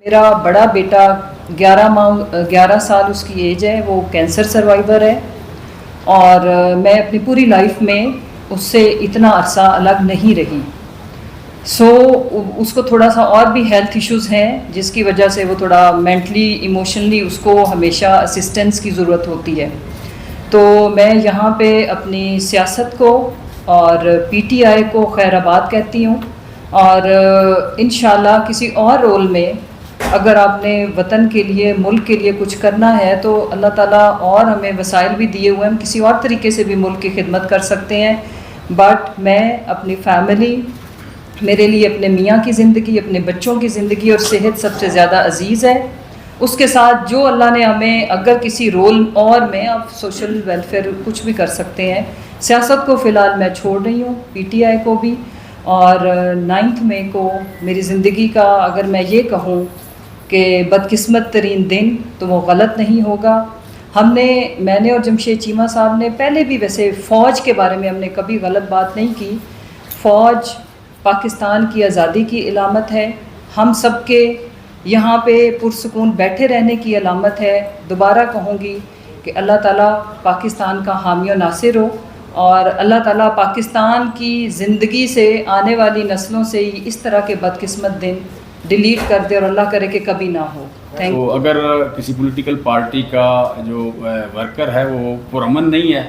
میرا بڑا بیٹا 11 سال اس کی ایج ہے، وہ کینسر سروائیور ہے، اور میں اپنی پوری لائف میں اس سے اتنا عرصہ الگ نہیں رہی. اس کو تھوڑا سا اور بھی ہیلتھ ایشوز ہیں، جس کی وجہ سے وہ تھوڑا مینٹلی ایموشنلی اس کو ہمیشہ اسسٹنس کی ضرورت ہوتی ہے. تو میں یہاں پہ اپنی سیاست کو اور پی ٹی آئی کو خیر آباد کہتی ہوں، اور انشاءاللہ کسی اور رول میں اگر آپ نے وطن کے لیے، ملک کے لیے کچھ کرنا ہے تو اللہ تعالیٰ اور ہمیں وسائل بھی دیے ہوئے ہیں، ہم کسی اور طریقے سے بھی ملک کی خدمت کر سکتے ہیں. بٹ میں اپنی فیملی، میرے لیے اپنے میاں کی زندگی، اپنے بچوں کی زندگی اور صحت سب سے زیادہ عزیز ہے. اس کے ساتھ جو اللہ نے ہمیں اگر کسی رول اور میں آپ سوشل ویلفیئر کچھ بھی کر سکتے ہیں. سیاست کو فی الحال میں چھوڑ رہی ہوں، پی ٹی آئی کو بھی، اور 9 مئی کو میری زندگی کا اگر میں یہ کہوں کہ بدقسمت ترین دن تو وہ غلط نہیں ہوگا. میں نے اور جمشید چیمہ صاحب نے پہلے بھی، ویسے فوج کے بارے میں ہم نے کبھی غلط بات نہیں کی. فوج پاکستان کی آزادی کی علامت ہے، ہم سب کے یہاں پہ پرسکون بیٹھے رہنے کی علامت ہے. دوبارہ کہوں گی کہ اللہ تعالیٰ پاکستان کا حامی و ناصر ہو، اور اللہ تعالیٰ پاکستان کی زندگی سے، آنے والی نسلوں سے اس طرح کے بدقسمت دن ڈیلیٹ کر دے، اور اللہ کرے کہ کبھی نہ ہو. تو اگر کسی پولیٹیکل پارٹی کا جو ورکر ہے وہ پرامن نہیں ہے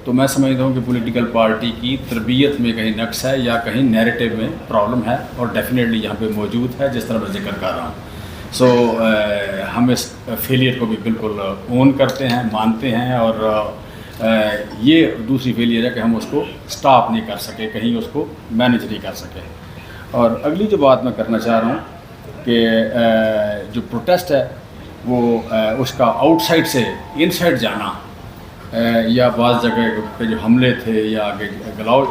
تو میں سمجھتا ہوں کہ پولیٹیکل پارٹی کی تربیت میں کہیں نقص ہے یا کہیں نیریٹو میں پرابلم ہے، اور ڈیفینیٹلی یہاں پہ موجود ہے، جس طرح میں ذکر کر رہا ہوں. ہم اس فیلئر کو بھی بالکل اون کرتے ہیں، مانتے ہیں، اور یہ دوسری فیلئر ہے کہ ہم اس کو سٹاپ نہیں کر سکے، کہیں اس کو مینیج نہیں کر سکے. اور اگلی جو بات میں کرنا چاہ رہا ہوں کہ جو پروٹیسٹ ہے وہ اس کا آؤٹ سائڈ سے ان سائڈ جانا، یا بعض جگہ پہ جو حملے تھے یا آگے گراؤ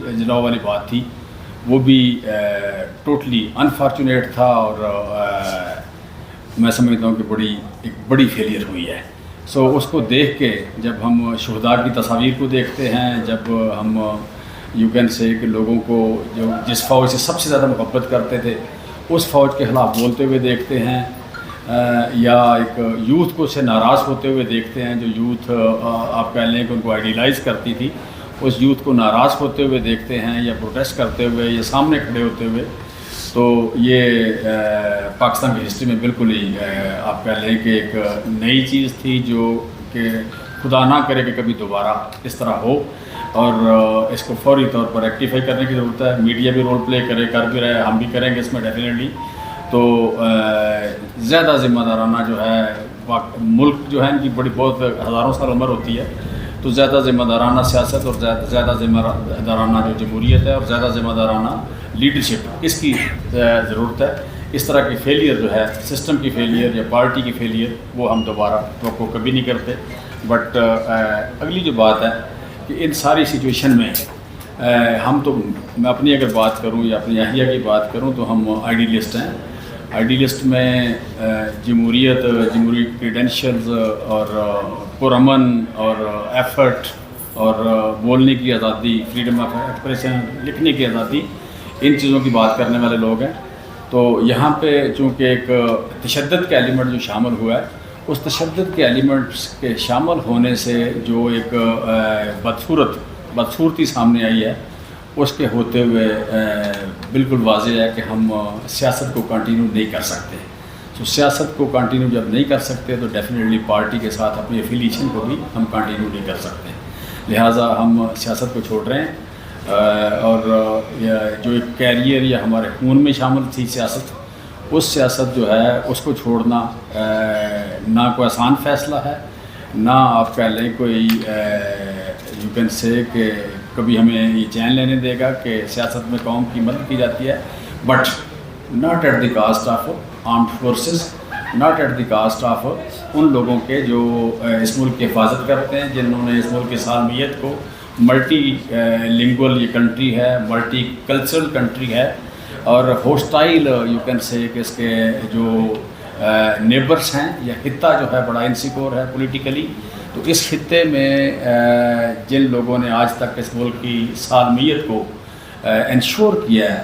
جلاؤ والی بات تھی، وہ بھی ٹوٹلی انفارچونیٹ تھا، اور میں سمجھتا ہوں کہ ایک بڑی فیلئر ہوئی ہے. اس کو دیکھ کے جب ہم شہداء کی تصاویر کو دیکھتے ہیں، جب ہم یو کین سے کہ لوگوں کو جس فوج سے سب سے زیادہ محبت کرتے تھے اس فوج کے خلاف بولتے ہوئے دیکھتے ہیں، یا ایک یوتھ کو سے ناراض ہوتے ہوئے دیکھتے ہیں، جو یوتھ آپ کہہ لیں کہ ان کو آئیڈیلائز کرتی تھی، اس یوتھ کو ناراض ہوتے ہوئے دیکھتے ہیں، یا پروٹیسٹ کرتے ہوئے، یا سامنے کھڑے ہوتے ہوئے، تو یہ پاکستان کی ہسٹری میں بالکل ہی آپ کہہ لیں کہ ایک نئی چیز تھی، جو کہ خدا نہ کرے کہ کبھی دوبارہ اس طرح ہو، اور اس کو فوری طور پر ریکٹیفائی کرنے کی ضرورت ہے. میڈیا بھی رول پلے کر بھی رہے، ہم بھی کریں گے اس میں ڈیفینیٹلی. تو زیادہ ذمہ دارانہ جو ہے، ملک جو ہے ان کی بہت ہزاروں سال عمر ہوتی ہے، تو زیادہ ذمہ دارانہ سیاست اور زیادہ ذمہ دارانہ جو جمہوریت ہے، اور زیادہ ذمہ دارانہ لیڈرشپ، اس کی ضرورت ہے. اس طرح کی فیلئر جو ہے، سسٹم کی فیلئر یا پارٹی کی فیلئر، وہ ہم دوبارہ توقع کبھی نہیں کرتے. بٹ اگلی جو بات ہے کہ ان ساری سچویشن میں میں اپنی اگر بات کروں یا اپنی اہلیہ کی بات کروں تو ہم آئیڈیلسٹ ہیں. آئیڈیلسٹ میں جمہوری کریڈینشلز اور پرامن اور ایفرٹ اور بولنے کی آزادی، فریڈم آف ایکسپریشن، لکھنے کی آزادی، ان چیزوں کی بات کرنے والے لوگ ہیں. تو یہاں پہ چونکہ ایک تشدد کا ایلیمنٹ جو شامل ہوا ہے، اس تشدد کے ایلیمنٹس کے شامل ہونے سے جو ایک بدصورتی سامنے آئی ہے، اس کے ہوتے ہوئے بالکل واضح ہے کہ ہم سیاست کو کنٹینیو نہیں کر سکتے. سیاست کو کنٹینیو جب نہیں کر سکتے تو ڈیفینیٹلی پارٹی کے ساتھ اپنی افیلیشن کو بھی ہم کنٹینیو نہیں کر سکتے. لہٰذا ہم سیاست کو چھوڑ رہے ہیں، اور جو ایک کیریئر یا ہمارے خون میں شامل تھی سیاست، اس سیاست جو ہے اس کو چھوڑنا نہ کوئی آسان فیصلہ ہے، نہ آپ کہہ لیں کوئی یو کین سے کہ کبھی ہمیں یہ چین لینے دے گا کہ سیاست میں قوم کی مدد کی جاتی ہے. But not at the cost of armed forces, not at the cost of ان لوگوں کے جو اس ملک کی حفاظت کرتے ہیں، جنہوں نے اس ملک کی سالمیت کو، ملٹی لنگول یہ کنٹری ہے، ملٹی کلچرل کنٹری ہے، اور ہوسٹائل یو کین سے کہ اس کے جو نیبرس ہیں، یا خطہ جو ہے بڑا انسیکیور ہے پولیٹیکلی. تو اس خطے میں جن لوگوں نے آج تک اس ملک کی سالمیت کو انشور کیا ہے،